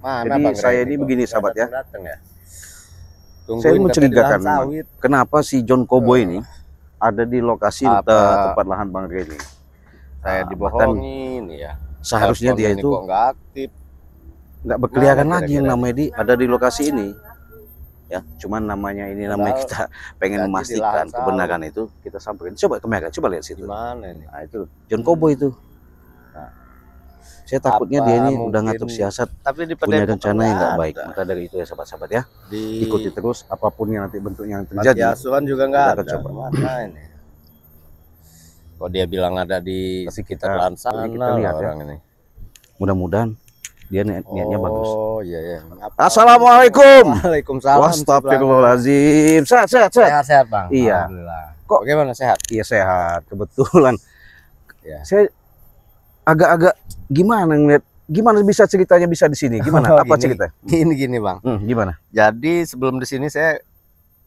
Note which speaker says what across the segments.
Speaker 1: Mana
Speaker 2: Jadi
Speaker 1: Bang
Speaker 2: saya
Speaker 1: Ray
Speaker 2: ini
Speaker 1: kok
Speaker 2: begini
Speaker 1: nggak
Speaker 2: sahabat ya.
Speaker 1: datang ya?
Speaker 2: Saya
Speaker 1: Tungguin katanya di
Speaker 2: mencurigakan
Speaker 1: lahan sawit.
Speaker 2: kenapa si John Cowboy ini ada di lokasi
Speaker 1: Apa
Speaker 2: tempat lahan Bang Ray ini.
Speaker 1: saya
Speaker 2: Bahkan
Speaker 1: dibohongin ya?
Speaker 2: seharusnya
Speaker 1: Telepon
Speaker 2: dia
Speaker 1: ini
Speaker 2: itu
Speaker 1: kok nggak aktif.
Speaker 2: nggak berkeliaran
Speaker 1: Mana
Speaker 2: lagi yang
Speaker 1: kira-kira
Speaker 2: namanya ada di lokasi ini. Ya, cuman namanya ini namanya
Speaker 1: Padahal
Speaker 2: kita pengen
Speaker 1: janji di lahan
Speaker 2: memastikan kebenaran itu kita samperin. Coba kamera, coba lihat situ.
Speaker 1: Gimana nih?
Speaker 2: Nah, itu John Cowboy itu. Nah, saya takutnya
Speaker 1: Apa
Speaker 2: dia ini udah
Speaker 1: mungkin,
Speaker 2: ngatur siasat,
Speaker 1: tapi di
Speaker 2: punya
Speaker 1: Padepokan
Speaker 2: rencana yang nggak
Speaker 1: nggak
Speaker 2: baik.
Speaker 1: ada.
Speaker 2: Maka dari itu ya sahabat-sahabat ya,
Speaker 1: Di
Speaker 2: ikuti terus apapun yang nanti bentuknya yang
Speaker 1: Panti
Speaker 2: terjadi.
Speaker 1: asuhan juga nggak
Speaker 2: kita akan
Speaker 1: ada.
Speaker 2: coba.
Speaker 1: Mana ini? Kok dia bilang ada di
Speaker 2: Tapi
Speaker 1: sekitar
Speaker 2: kita-
Speaker 1: lahan
Speaker 2: kita
Speaker 1: sana
Speaker 2: lihat ya.
Speaker 1: orang ini.
Speaker 2: Mudah-mudahan dia niatnya bagus.
Speaker 1: Oh iya ya.
Speaker 2: Assalamualaikum.
Speaker 1: Waalaikumsalam.
Speaker 2: Astagfirullahaladzim. Sehat.
Speaker 1: Sehat Bang.
Speaker 2: Iya.
Speaker 1: Alhamdulillah.
Speaker 2: Kok-
Speaker 1: Bagaimana sehat?
Speaker 2: Iya sehat. Kebetulan.
Speaker 1: Ya.
Speaker 2: Saya agak-agak gimana ngeliat. Gimana bisa ceritanya bisa di sini? Gimana? Apa
Speaker 1: Gini.
Speaker 2: cerita?
Speaker 1: Gini Bang.
Speaker 2: Gimana?
Speaker 1: Jadi sebelum di sini saya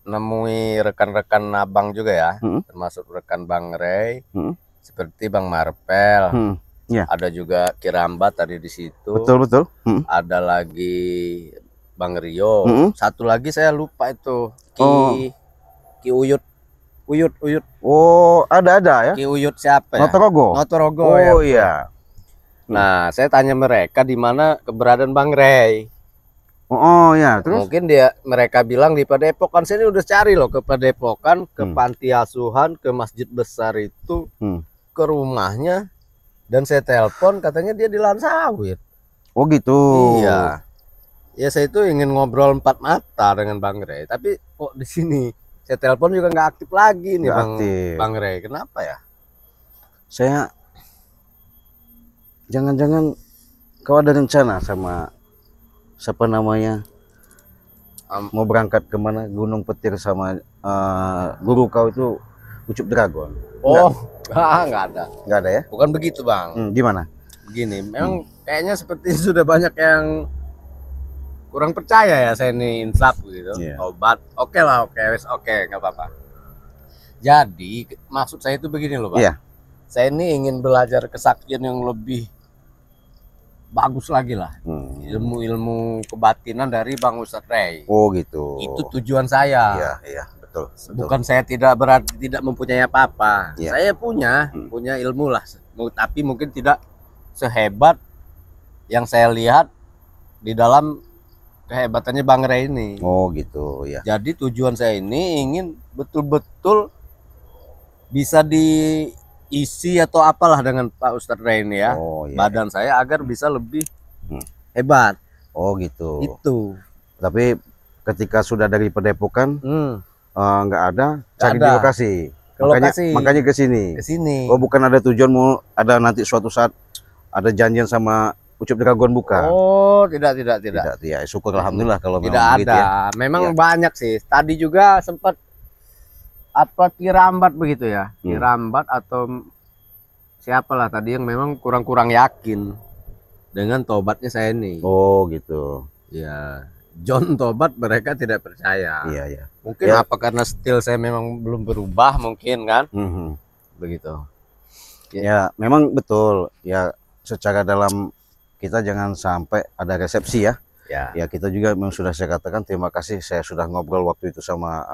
Speaker 1: nemui rekan-rekan abang juga ya, termasuk rekan Bang Ray, seperti Bang Marpel, ada juga Kirambat tadi di situ,
Speaker 2: Betul.
Speaker 1: ada lagi Bang Rio, satu lagi saya lupa itu Ki Uyut.
Speaker 2: Oh, ada ya?
Speaker 1: Ki Uyut siapa ya?
Speaker 2: Notorogo.
Speaker 1: ya.
Speaker 2: Oh iya.
Speaker 1: Nah, saya tanya mereka di mana keberadaan Bang Ray.
Speaker 2: Oh ya, terus?
Speaker 1: Mungkin mereka bilang di Padepokan. Saya udah cari loh ke Padepokan, ke panti asuhan, ke masjid besar itu, ke rumahnya, dan saya telepon katanya dia di lahan sawit.
Speaker 2: Oh gitu.
Speaker 1: Iya. Ya saya itu ingin ngobrol empat mata dengan Bang Ray, tapi kok di sini saya telepon juga nggak aktif lagi nih Bang Ray. Kenapa ya?
Speaker 2: Saya jangan-jangan kau ada rencana sama siapa namanya mau berangkat kemana Gunung Petir sama guru kau itu Ucup Dragon?
Speaker 1: Nggak ada.
Speaker 2: Nggak ada ya?
Speaker 1: Bukan begitu Bang.
Speaker 2: Gimana?
Speaker 1: Begini, memang kayaknya seperti sudah banyak yang kurang percaya ya saya ini insaf gitu. Obat, oke, nggak apa-apa. Jadi maksud saya itu begini loh Bang. Saya ini ingin belajar kesaktian yang lebih bagus lagi lah, ilmu kebatinan dari Bang Ustadz Ray.
Speaker 2: Oh gitu.
Speaker 1: Itu tujuan saya.
Speaker 2: Iya betul.
Speaker 1: Bukan saya berarti tidak mempunyai apa-apa. Saya punya ilmu lah, tapi mungkin tidak sehebat yang saya lihat di dalam kehebatannya Bang Ray ini.
Speaker 2: Oh gitu ya.
Speaker 1: Jadi tujuan saya ini ingin betul-betul bisa diisi atau apalah dengan Pak Ustadz Ray ini ya. Badan saya agar bisa lebih hebat.
Speaker 2: Oh gitu.
Speaker 1: Itu.
Speaker 2: Tapi ketika sudah dari Padepokan nggak ada, cari di lokasi. Makanya ke sini. Oh bukan ada tujuan mau ada nanti suatu saat ada janjian sama Ucup Dragon bukan?
Speaker 1: Oh tidak.
Speaker 2: Ya syukur alhamdulillah kalau
Speaker 1: tidak
Speaker 2: memang
Speaker 1: ada.
Speaker 2: begitu ya.
Speaker 1: Memang banyak sih. Tadi juga sempat Kirambat begitu ya. Kirambat atau siapalah tadi yang memang kurang yakin dengan tobatnya saya ini.
Speaker 2: Oh gitu.
Speaker 1: Ya, John tobat mereka tidak percaya.
Speaker 2: Iya.
Speaker 1: Mungkin apa karena still saya memang belum berubah mungkin kan? Begitu.
Speaker 2: Ya memang betul. Ya secara dalam kita jangan sampai ada resepsi ya. Ya kita juga memang sudah saya katakan terima kasih saya sudah ngobrol waktu itu sama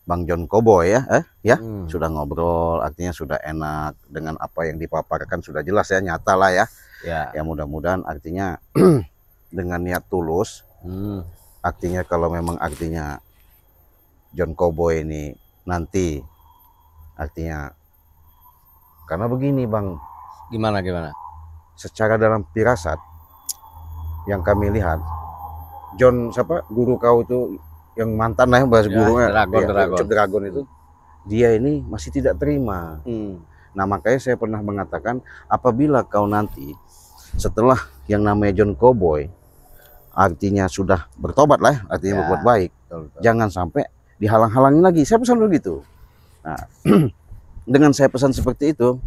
Speaker 2: Bang John Cowboy ya. Sudah ngobrol artinya sudah enak dengan apa yang dipaparkan sudah jelas ya nyata lah ya. Ya mudah-mudahan artinya dengan niat tulus. Artinya kalau memang artinya John Cowboy ini nanti artinya karena begini Bang.
Speaker 1: Gimana?
Speaker 2: Secara dalam firasat yang kami lihat John guru kau itu yang mantan lah bahasa gurunya Dragon itu dia ini masih tidak terima. Nah makanya saya pernah mengatakan apabila kau nanti setelah yang namanya John Cowboy artinya sudah bertobat lah artinya berbuat baik, jangan sampai dihalang-halangi lagi. Saya pesan begitu. Nah dengan saya pesan seperti itu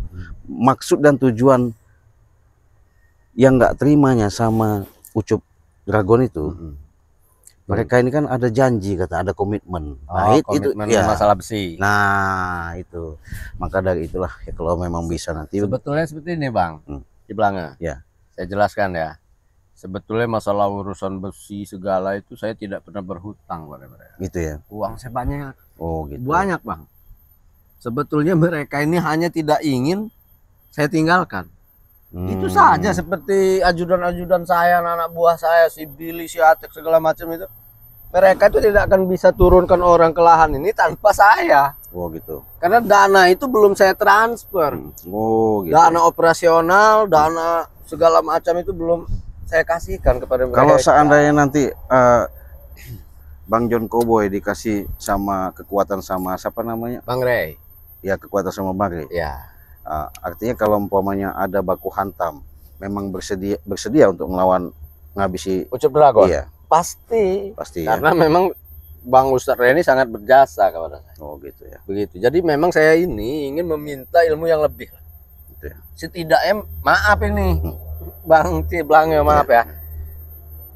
Speaker 2: maksud dan tujuan yang nggak terimanya sama Ucup Dragon itu mereka ini kan ada janji kata ada komitmen.
Speaker 1: Komitmen itu masalah besi.
Speaker 2: Nah itu maka dari itulah ya, kalau memang bisa nanti
Speaker 1: sebetulnya seperti ini Bang di belakang.
Speaker 2: Ya
Speaker 1: saya jelaskan ya. Sebetulnya masalah urusan besi segala itu saya tidak pernah berhutang pada mereka.
Speaker 2: Gitu ya.
Speaker 1: Uang saya banyak.
Speaker 2: Oh gitu.
Speaker 1: Banyak Bang. Sebetulnya mereka ini hanya tidak ingin saya tinggalkan. Itu saja, seperti ajudan-ajudan saya, anak buah saya, si Billy, si Atek segala macam itu. Mereka itu tidak akan bisa turunkan orang ke lahan ini tanpa saya.
Speaker 2: Oh gitu.
Speaker 1: Karena dana itu belum saya transfer.
Speaker 2: Oh gitu.
Speaker 1: Dana operasional, dana segala macam itu belum saya kasihkan kepada mereka.
Speaker 2: Kalau seandainya nanti Bang John Cowboy dikasih sama kekuatan sama siapa namanya?
Speaker 1: Bang Ray.
Speaker 2: Ya, kekuatan sama Bang Ray.
Speaker 1: Ya.
Speaker 2: Artinya kalau umpamanya ada baku hantam, memang bersedia untuk melawan ngabisi
Speaker 1: Ucup Dragon.
Speaker 2: Iya.
Speaker 1: Pasti.
Speaker 2: Pasti.
Speaker 1: Karena memang Bang Ustadz Ray ini sangat berjasa kepada saya.
Speaker 2: Oh gitu ya.
Speaker 1: Begitu. Jadi memang saya ini ingin meminta ilmu yang lebih.
Speaker 2: Gitu ya.
Speaker 1: Setidaknya maaf ini. Bang Ciblang ya, maaf ya.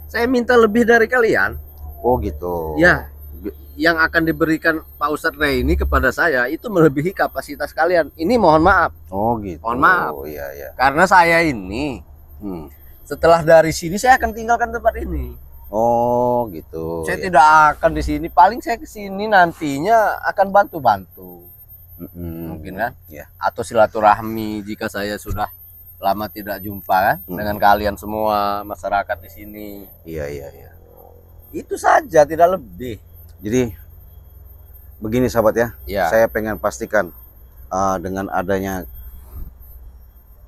Speaker 1: Saya minta lebih dari kalian.
Speaker 2: Oh gitu.
Speaker 1: Ya. Yang akan diberikan Pak Ustadz Ray ini kepada saya itu melebihi kapasitas kalian. Ini mohon maaf.
Speaker 2: Oh gitu.
Speaker 1: Mohon maaf.
Speaker 2: Oh iya iya.
Speaker 1: Karena saya ini setelah dari sini saya akan tinggalkan tempat ini.
Speaker 2: Oh gitu.
Speaker 1: Saya tidak akan di sini. Paling saya ke sini nantinya akan bantu-bantu. Mungkin kan?
Speaker 2: Ya.
Speaker 1: Atau silaturahmi jika saya sudah lama tidak jumpa kan dengan kalian semua masyarakat di sini.
Speaker 2: Iya iya iya.
Speaker 1: Itu saja, tidak lebih.
Speaker 2: Jadi begini sahabat ya.
Speaker 1: Ya.
Speaker 2: Saya pengen pastikan dengan adanya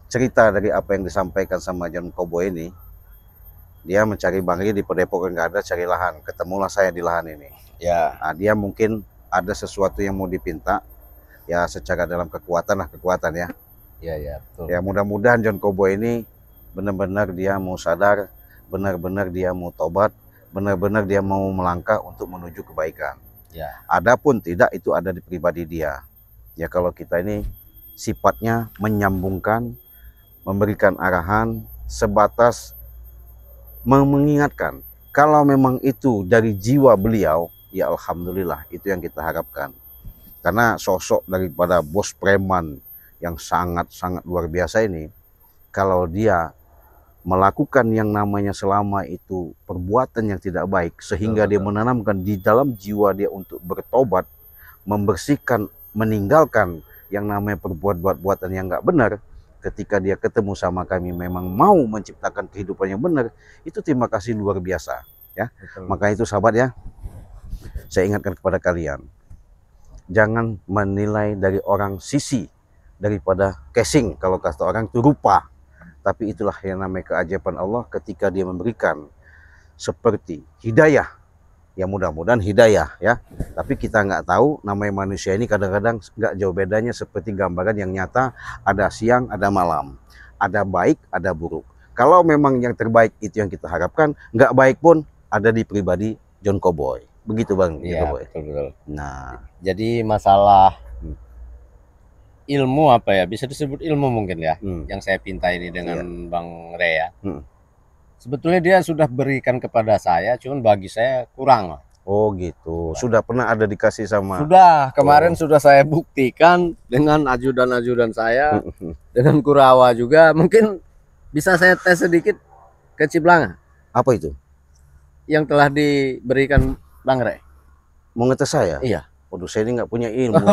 Speaker 2: cerita dari apa yang disampaikan sama John Cowboy ini, dia mencari Bang Ri di Padepokan, nggak ada, cari lahan, ketemulah saya di lahan ini.
Speaker 1: Ya.
Speaker 2: Nah, dia mungkin ada sesuatu yang mau dipinta, ya secara dalam kekuatan ya.
Speaker 1: Iya ya, betul.
Speaker 2: Ya mudah-mudahan John Cowboy ini benar-benar dia mau sadar, benar-benar dia mau tobat, benar-benar dia mau melangkah untuk menuju kebaikan.
Speaker 1: Ya.
Speaker 2: Adapun tidak, itu ada di pribadi dia. Ya kalau kita ini sifatnya menyambungkan, memberikan arahan, sebatas mengingatkan. Kalau memang itu dari jiwa beliau, ya alhamdulillah, itu yang kita harapkan. Karena sosok daripada bos preman yang sangat-sangat luar biasa ini, kalau dia melakukan yang namanya selama itu perbuatan yang tidak baik, sehingga dia menanamkan di dalam jiwa dia untuk bertobat, membersihkan, meninggalkan yang namanya perbuatan yang nggak benar, ketika dia ketemu sama kami memang mau menciptakan kehidupan yang benar, itu terima kasih luar biasa ya. Betul. Maka itu sahabat ya, saya ingatkan kepada kalian, jangan menilai dari orang sisi daripada casing, kalau kata orang itu rupa. Tapi itulah yang namanya keajaiban Allah ketika dia memberikan seperti hidayah. Ya mudah-mudahan hidayah ya. Tapi kita nggak tahu, namanya manusia ini kadang-kadang nggak jauh bedanya seperti gambaran yang nyata. Ada siang, ada malam. Ada baik, ada buruk. Kalau memang yang terbaik itu yang kita harapkan, nggak baik pun ada di pribadi John Cowboy. Begitu Bang.
Speaker 1: Iya, betul-betul.
Speaker 2: Nah,
Speaker 1: jadi masalah ilmu apa ya, bisa disebut ilmu mungkin ya, yang saya pinta ini dengan Bang Ray ya. Sebetulnya dia sudah berikan kepada saya, cuman bagi saya kurang.
Speaker 2: Oh gitu. Sudah pernah ada dikasih sama?
Speaker 1: Sudah, kemarin sudah saya buktikan dengan ajudan-ajudan saya, dengan Kurawa juga. Mungkin bisa saya tes sedikit ke Ciblanga.
Speaker 2: Apa itu?
Speaker 1: Yang telah diberikan Bang Ray.
Speaker 2: Mau ngetes saya?
Speaker 1: Iya.
Speaker 2: Waduh, saya ini nggak punya ilmu.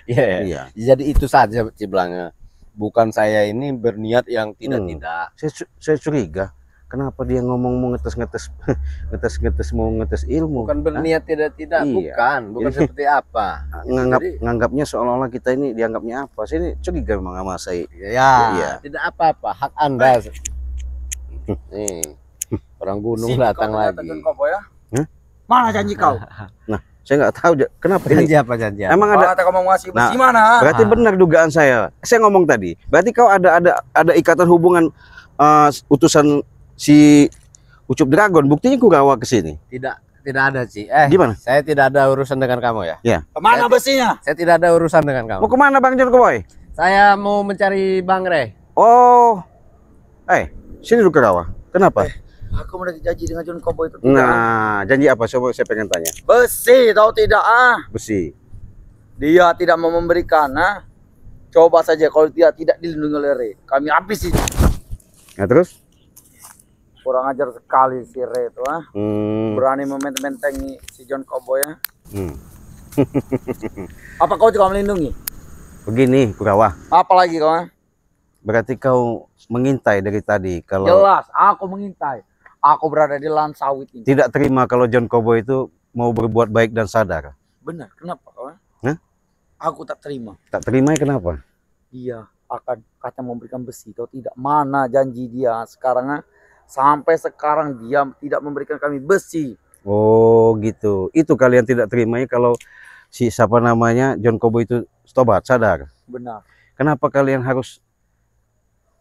Speaker 2: Iya.
Speaker 1: Jadi itu saja Ciblanga. Bukan saya ini berniat yang tidak-tidak.
Speaker 2: Saya curiga. Kenapa dia ngomong mau ngetes mau ngetes ilmu?
Speaker 1: Bukan berniat tidak-tidak, bukan jadi, seperti apa.
Speaker 2: Nganggapnya seolah-olah kita ini dianggapnya apa? Saya ini curiga memang sama saya.
Speaker 1: Ya, tidak apa-apa, hak Anda. Nih, orang gunung datang lagi.
Speaker 3: Mana janji kau?
Speaker 2: Nah, saya nggak tahu kenapa
Speaker 1: janji
Speaker 2: ini.
Speaker 1: Apa janji?
Speaker 2: Emang ada?
Speaker 3: Kata kamu ngasih besi mana?
Speaker 2: Berarti benar dugaan saya. Saya ngomong tadi. Berarti kau ada ikatan hubungan utusan si Ucup Dragon. Buktinya Kurawa ke sini.
Speaker 1: Tidak ada sih.
Speaker 2: Gimana?
Speaker 1: Saya tidak ada urusan dengan kamu ya.
Speaker 2: Ya.
Speaker 3: Kemana besinya?
Speaker 1: Saya tidak ada urusan dengan kamu.
Speaker 2: Mau kemana Bang John Cowboy?
Speaker 1: Saya mau mencari Bang Ray.
Speaker 2: Oh, sini dulu Kurawa. Kenapa?
Speaker 3: Aku mau janji dengan John Cowboy itu.
Speaker 2: Nah, janji apa? Coba saya pengen tanya.
Speaker 3: Besi, tahu tidak?
Speaker 2: Besi.
Speaker 3: Dia tidak mau memberikan. Coba saja kalau dia tidak dilindungi oleh Ray, kami habis ini.
Speaker 2: Nah terus?
Speaker 3: Kurang ajar sekali si Re itu, ah.
Speaker 2: Hmm.
Speaker 3: Berani mementengi si John Cowboy, ya.
Speaker 2: Hmm.
Speaker 3: Apa kau juga melindungi?
Speaker 2: Begini, Kurawa.
Speaker 3: Apa lagi kau, ah?
Speaker 2: Berarti kau mengintai dari tadi kalau
Speaker 3: Jelas, aku mengintai. Aku berada di lahan sawit ini.
Speaker 2: tidak terima kalau John Cowboy itu mau berbuat baik dan sadar.
Speaker 3: Benar, kenapa kau?
Speaker 2: Hah?
Speaker 3: Aku tak terima.
Speaker 2: Tak terima kenapa?
Speaker 3: Dia akan kata memberikan besi, atau tidak? Mana janji dia sekarang? Sampai sekarang dia tidak memberikan kami besi.
Speaker 2: Oh gitu. Itu kalian tidak terima kalau si siapa namanya John Cowboy itu tobat sadar.
Speaker 3: Benar.
Speaker 2: Kenapa kalian harus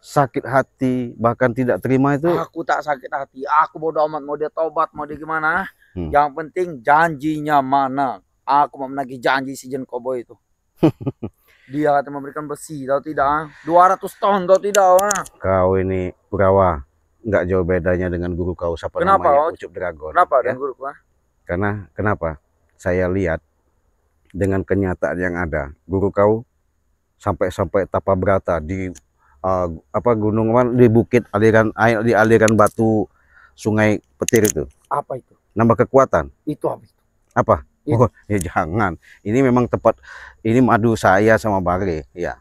Speaker 2: sakit hati bahkan tidak terima itu?
Speaker 3: Aku tak sakit hati. Aku bodo amat mau dia tobat mau dia gimana.
Speaker 2: Hmm.
Speaker 3: Yang penting janjinya mana. Aku mau menagih janji si John Cowboy itu. Dia kata memberikan besi, tahu tidak? 200 ton, tahu tidak?
Speaker 2: Kau ini Kurawa, nggak jauh bedanya dengan guru kau siapa
Speaker 3: Kenapa,
Speaker 2: namanya Ucup Dragon.
Speaker 3: Kenapa
Speaker 2: Ya?
Speaker 3: dengan guruku?
Speaker 2: Karena kenapa? Saya lihat dengan kenyataan yang ada, guru kau sampai Tapa Brata di gunung di bukit aliran air di aliran batu Sungai Petir itu.
Speaker 3: Apa itu?
Speaker 2: Nambah kekuatan.
Speaker 3: Itu apa itu?
Speaker 2: Apa?
Speaker 3: Itu.
Speaker 2: Oh, ya jangan. Ini memang tepat. Ini madu saya sama Bare, ya.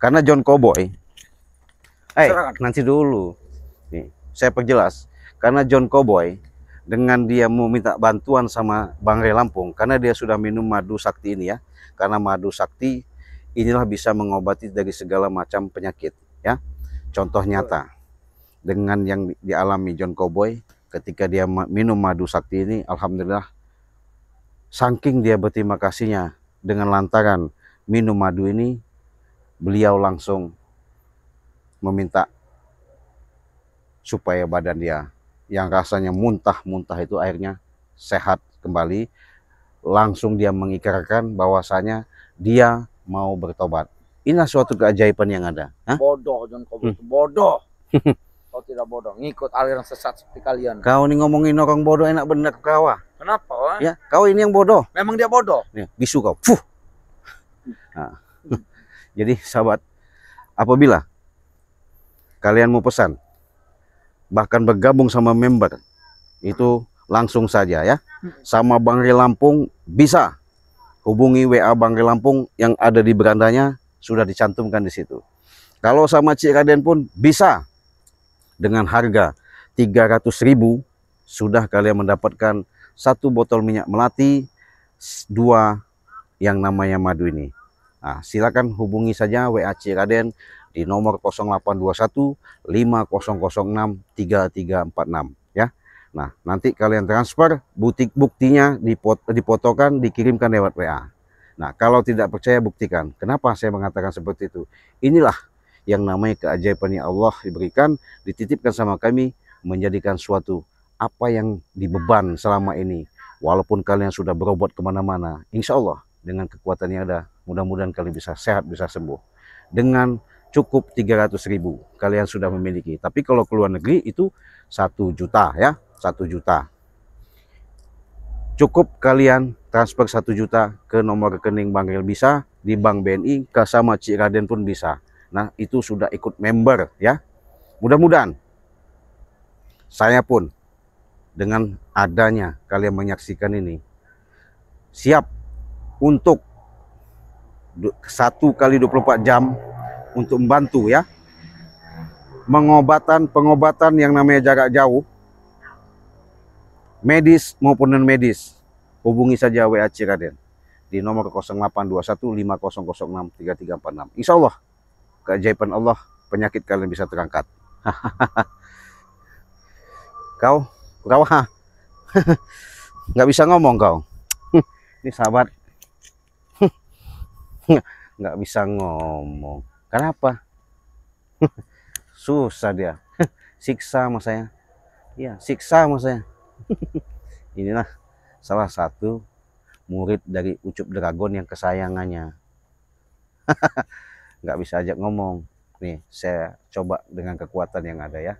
Speaker 2: Karena John Cowboy. Nanti dulu. Nih, saya perjelas. Karena John Cowboy dengan dia mau minta bantuan sama Bang Re Lampung karena dia sudah minum madu sakti ini ya. Karena madu sakti inilah bisa mengobati dari segala macam penyakit, ya. Contoh nyata dengan yang dialami John Cowboy ketika dia minum madu sakti ini, alhamdulillah saking dia berterima kasihnya dengan lantaran minum madu ini, beliau langsung meminta supaya badan dia yang rasanya muntah-muntah itu akhirnya sehat kembali. Langsung dia mengikrarkan bahwasanya dia mau bertobat. Inilah suatu keajaiban yang ada. Hah?
Speaker 3: Bodoh John Cowboy itu, bodoh. Kau tidak bodoh, ngikut aliran sesat seperti kalian.
Speaker 2: Kau ini ngomongin orang bodoh enak bener kau.
Speaker 3: Kenapa? Wah?
Speaker 2: Ya, kau ini yang bodoh.
Speaker 3: Memang dia bodoh.
Speaker 2: Nih, bisu kau. Fuh. Nah. Jadi sahabat, apabila kalian mau pesan bahkan bergabung sama member itu langsung saja ya sama Bang Re Lampung, bisa hubungi WA Bang Re Lampung yang ada di berandanya, sudah dicantumkan di situ. Kalau sama Cik Raden pun bisa, dengan harga 300.000 sudah kalian mendapatkan 1 botol minyak melati, 2 yang namanya madu ini. Nah, silakan hubungi saja WA Cik Raden di nomor 0821 5006 3346 ya. Nah, nanti kalian transfer, buktinya difotokan, dikirimkan lewat WA. Nah, kalau tidak percaya buktikan. Kenapa saya mengatakan seperti itu? Inilah yang namanya keajaiban yang Allah diberikan, dititipkan sama kami, menjadikan suatu apa yang dibeban selama ini. Walaupun kalian sudah berobat kemana-mana, insya Allah dengan kekuatan yang ada, mudah-mudahan kalian bisa sehat, bisa sembuh. Dengan cukup 300.000 kalian sudah memiliki. Tapi kalau ke luar negeri itu 1 juta ya, 1 juta. Cukup kalian transfer 1 juta ke nomor rekening Bang Rel bisa, di Bank BNI, ke sama Cik Raden pun bisa. Nah, itu sudah ikut member ya. Mudah-mudahan saya pun dengan adanya kalian menyaksikan ini siap untuk 1 kali 24 jam untuk membantu ya. Pengobatan yang namanya jarak jauh, medis maupun non medis. Hubungi saja WA Cik Raden di nomor 0821 5006 3346. Insya Allah keajaiban Allah, penyakit kalian bisa terangkat. Kau Kurawa nggak bisa ngomong kau. Ini sahabat nggak bisa ngomong. Kenapa? Susah dia. Siksa sama saya. Iya, siksa sama saya. Inilah salah satu murid dari Ucup Dragon yang kesayangannya. Nggak bisa ajak ngomong. Nih, saya coba dengan kekuatan yang ada ya.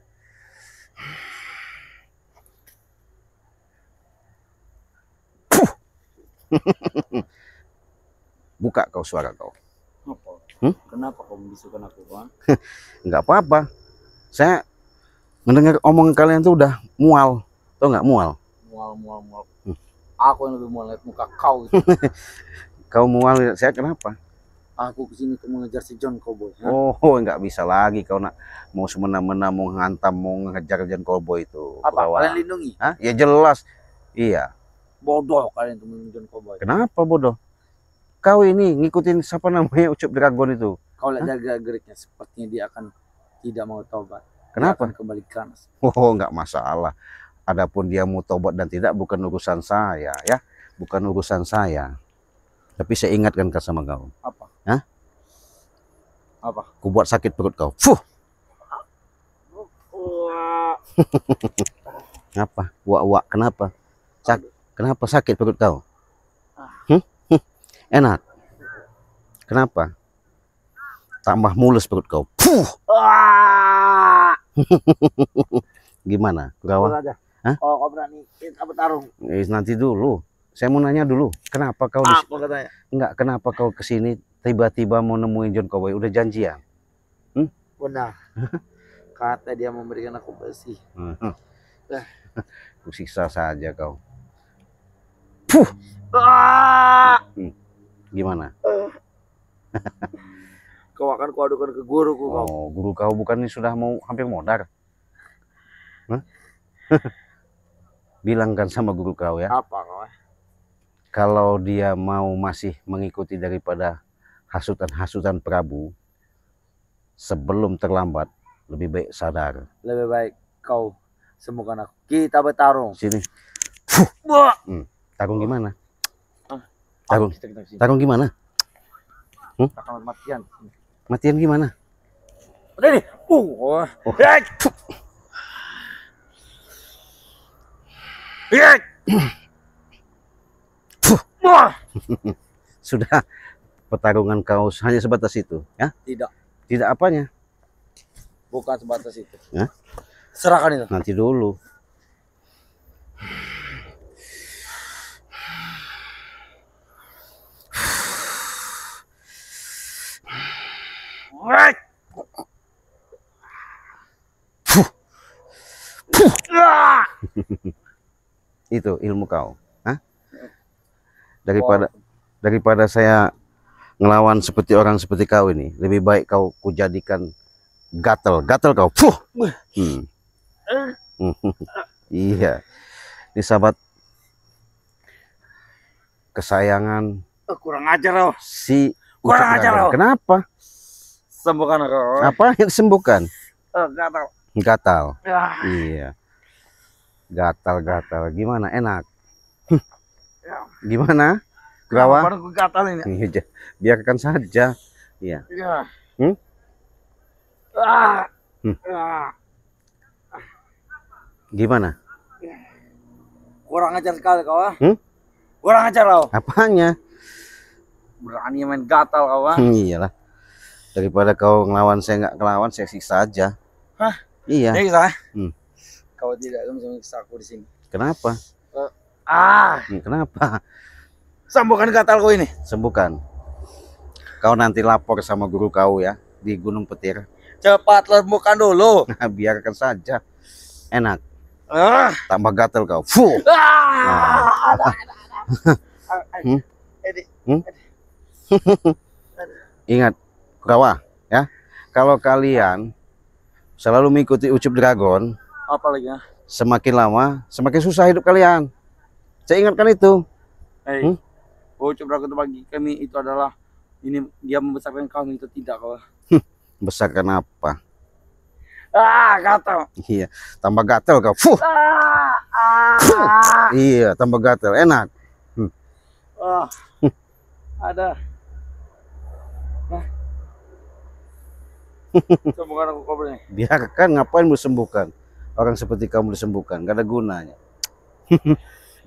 Speaker 2: Buka kau suara kau.
Speaker 3: Kenapa kau membisukan aku, Bang?
Speaker 2: Nggak apa-apa. Saya Mendengar omongan kalian tuh udah mual, tau nggak mual?
Speaker 3: Mual. Aku yang lebih mual lihat muka kau itu.
Speaker 2: Kau mual lihat saya kenapa?
Speaker 3: Aku kesini untuk mengejar si John Cowboy.
Speaker 2: Oh, nggak bisa lagi kau nak mau semena-mena mau ngantam mau ngejar John Cowboy itu.
Speaker 3: Apa?
Speaker 2: Bahwa...
Speaker 3: Kalian lindungi?
Speaker 2: Hah? Ya jelas. Iya.
Speaker 3: Bodoh kalian untuk melindungi John Cowboy.
Speaker 2: Kenapa bodoh? Kau ini ngikutin siapa namanya Ucup Dragon itu?
Speaker 3: Kau lihat gerak-geriknya, sepertinya dia akan tidak mau tobat.
Speaker 2: Kenapa?
Speaker 3: Dia akan kembali ke kanan.
Speaker 2: Oh, nggak masalah. Adapun dia mau tobat dan tidak bukan urusan saya, ya, bukan urusan saya. Tapi saya ingatkan sama kau.
Speaker 3: Apa?
Speaker 2: Hah?
Speaker 3: Apa?
Speaker 2: Ku buat sakit perut kau. Fuh. Apa? Wak, kenapa? Kenapa sakit perut kau? Enak. Kenapa? Tambah mulus perut kau. Fuh. Gimana? Kurawa? Hah?
Speaker 3: Oh, kau berani kita bertarung.
Speaker 2: Nanti dulu. Saya mau nanya dulu. Kenapa kau
Speaker 3: Apa katanya?
Speaker 2: Enggak, kenapa kau kesini tiba-tiba mau nemuin John Cowboy? Udah janjian?
Speaker 3: Benar. Kata dia memberikan aku besi.
Speaker 2: Ku siksa saja kau. Gimana?
Speaker 3: Kau akan kuadukan ke guruku kau.
Speaker 2: Oh, guru kau bukannya sudah mau hampir modar? Bilangkan sama guru kau ya.
Speaker 3: Apa kau?
Speaker 2: Kalau dia mau masih mengikuti daripada hasutan-hasutan Prabu, sebelum terlambat, lebih baik sadar.
Speaker 3: Lebih baik kau sembuhkan aku. Kita bertarung.
Speaker 2: Sini. Tarung gimana?
Speaker 3: Tarung.
Speaker 2: Tarung gimana?
Speaker 3: Akan matian.
Speaker 2: Matian gimana?
Speaker 3: Udah nih.
Speaker 2: Sudah, pertarungan kau hanya sebatas itu, ya?
Speaker 3: Tidak.
Speaker 2: Tidak apanya?
Speaker 3: Bukan sebatas itu.
Speaker 2: Ya?
Speaker 3: Serahkan itu.
Speaker 2: Nanti dulu. Itu ilmu kau. Hah? Daripada saya ngelawan seperti orang seperti kau ini, lebih baik kau kujadikan gatel kau. Iya. Ini sahabat kesayangan.
Speaker 3: Kurang ajar loh.
Speaker 2: Si
Speaker 3: Kurang ajar loh.
Speaker 2: Kenapa?
Speaker 3: Sembuhkan aku.
Speaker 2: Apa yang disembuhkan?
Speaker 3: Gatal.
Speaker 2: Gatal. Iya. Gatal. Gimana? Enak? Gimana? Kurawa?
Speaker 3: Baru gatal ini.
Speaker 2: Iya, biarkan saja. Iya. Gimana?
Speaker 3: Kurang ajar sekali kau. Kurang ajar kau.
Speaker 2: Apanya?
Speaker 3: Berani main gatal kau.
Speaker 2: Iyalah. Daripada kau ngelawan saya nggak ngelawan, saya siksa aja.
Speaker 3: Hah?
Speaker 2: Iya.
Speaker 3: Ya kita. Kau tidak bisa menyiksa aku di sini.
Speaker 2: Kenapa? Kenapa?
Speaker 3: Sembuhkan gatal kau ini.
Speaker 2: Sembuhkan. Kau nanti lapor sama guru kau ya di Gunung Petir.
Speaker 3: Cepat sembuhkan dulu.
Speaker 2: Biarkan saja. Enak. Tambah gatal kau. Ingat, Kurawa, ya. Kalau kalian selalu mengikuti Ucup Dragon,
Speaker 3: Apa lagi ya?
Speaker 2: semakin lama semakin susah hidup kalian. Saya ingatkan itu.
Speaker 3: Ucup Dragon itu bagi kami itu adalah ini dia membesarkan kami itu tidak kau.
Speaker 2: Besarkan apa?
Speaker 3: Gatal.
Speaker 2: Iya, tambah gatal kau. Iya, tambah gatal. Enak.
Speaker 3: Ada. Sembuhkan aku kau ini.
Speaker 2: Biarkan, ngapain mau sembuhkan? Orang seperti kamu disembuhkan, gak ada gunanya.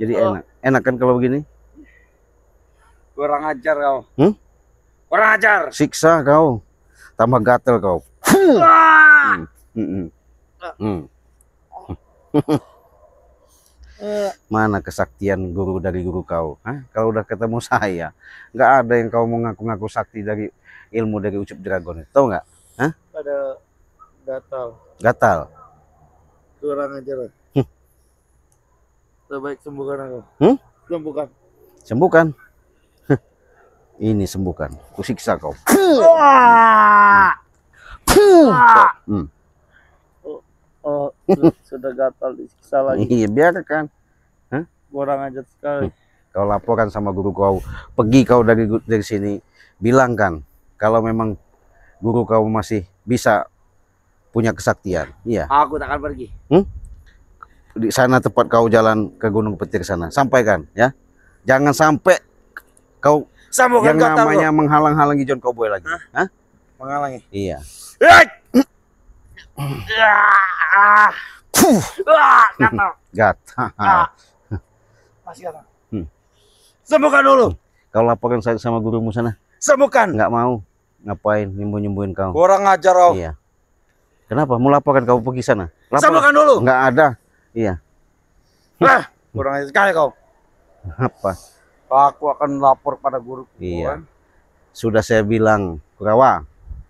Speaker 2: Jadi enak kan kalau begini?
Speaker 3: Kurang ajar kau. Kurang ajar.
Speaker 2: Siksa kau, tambah gatal kau. Mana kesaktian guru dari guru kau? Kalau udah ketemu saya, nggak ada yang kau mau ngaku-ngaku sakti dari ilmu dari Ucup Dragon itu, tahu nggak?
Speaker 3: Ada gatal.
Speaker 2: Gatal.
Speaker 3: Kurang ajar. Terbaik sembuhkan aku. Sembuhkan.
Speaker 2: Sembuhkan. Ini sembuhkan. Kusiksa kau.
Speaker 3: Oh, sudah gatal disiksa lagi.
Speaker 2: Iya, biarkan.
Speaker 3: Kurang ajar sekali.
Speaker 2: Kau laporkan sama guru kau. Pergi kau dari sini. Bilangkan kalau memang guru kau masih bisa punya kesaktian. Iya.
Speaker 3: Aku tak akan pergi.
Speaker 2: Di sana tempat kau jalan ke Gunung Petir sana. Sampaikan ya. Jangan sampai kau
Speaker 3: Sambungkan
Speaker 2: yang namanya menghalang-halangi John Cowboy lagi. Hah?
Speaker 3: Menghalangi.
Speaker 2: Iya. Gatal.
Speaker 3: Masih gatal. Sembuhkan dulu.
Speaker 2: Kau laporkan saya sama gurumu sana.
Speaker 3: Sembuhkan.
Speaker 2: Nggak mau. Ngapain nyembuhin kau?
Speaker 3: Kurang ajar kau.
Speaker 2: Iya. Kenapa? Mau laporkan kau pergi sana?
Speaker 3: Sembuhkan dulu.
Speaker 2: Nggak ada. Iya.
Speaker 3: Kurang ajar sekali kau.
Speaker 2: Apa?
Speaker 3: Aku akan lapor pada guru.
Speaker 2: Iya. Sudah saya bilang, Kurawa,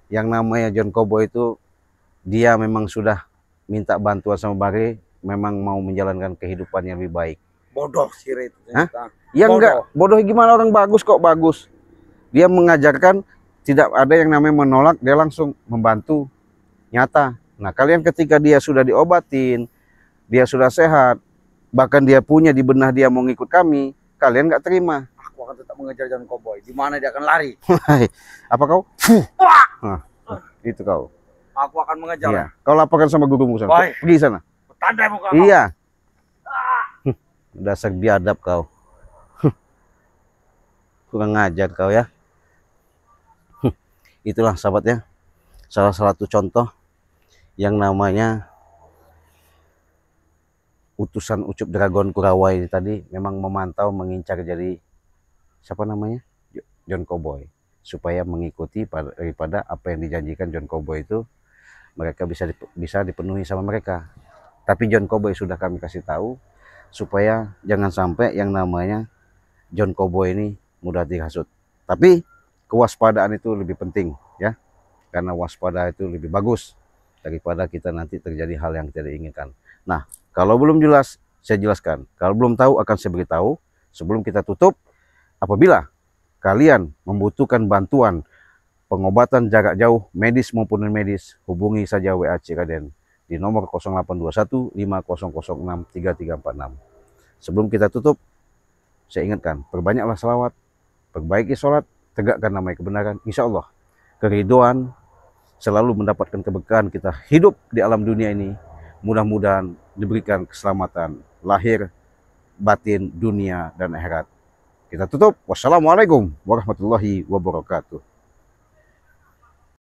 Speaker 2: yang namanya John Cowboy itu dia memang sudah minta bantuan sama Bare, memang mau menjalankan kehidupan yang lebih baik.
Speaker 3: Bodoh sih itu.
Speaker 2: Ya enggak, bodoh gimana, orang bagus kok, bagus. Dia mengajarkan tidak ada yang namanya menolak, dia langsung membantu nyata. Nah, kalian ketika dia sudah diobatin, dia sudah sehat, bahkan dia punya di benah dia mau ngikut kami, kalian nggak terima.
Speaker 3: Aku akan tetap mengejar John Cowboy. Di mana dia akan lari?
Speaker 2: Apa kau? Nah, itu kau.
Speaker 3: Aku akan mengejar.
Speaker 2: Iya. Kau laporkan sama gurumu sana.
Speaker 3: Baik.
Speaker 2: Pergi sana.
Speaker 3: Tanda muka kau.
Speaker 2: Iya. Dasar biadab kau. Kurang ngajar kau ya. Itulah sahabatnya. Salah satu contoh yang namanya utusan Ucup Dragon Kurawa ini tadi memang memantau, mengincar jadi siapa namanya? John Cowboy, supaya mengikuti daripada apa yang dijanjikan John Cowboy itu mereka bisa dipenuhi sama mereka. Tapi John Cowboy sudah kami kasih tahu supaya jangan sampai yang namanya John Cowboy ini mudah dihasut. Tapi kewaspadaan itu lebih penting ya, karena waspada itu lebih bagus daripada kita nanti terjadi hal yang tidak diinginkan. Nah, kalau belum jelas, saya jelaskan. Kalau belum tahu, akan saya beritahu. Sebelum kita tutup, apabila kalian membutuhkan bantuan pengobatan jarak jauh, medis maupun non-medis, hubungi saja WA Ciraden di nomor 0821 5006 3346. Sebelum kita tutup, saya ingatkan, perbanyaklah selawat, perbaiki sholat, tegakkan namanya kebenaran. Insya Allah, keridhaan selalu mendapatkan keberkahan kita hidup di alam dunia ini. Mudah-mudahan diberikan keselamatan lahir, batin, dunia, dan akhirat. Kita tutup. Wassalamualaikum warahmatullahi wabarakatuh.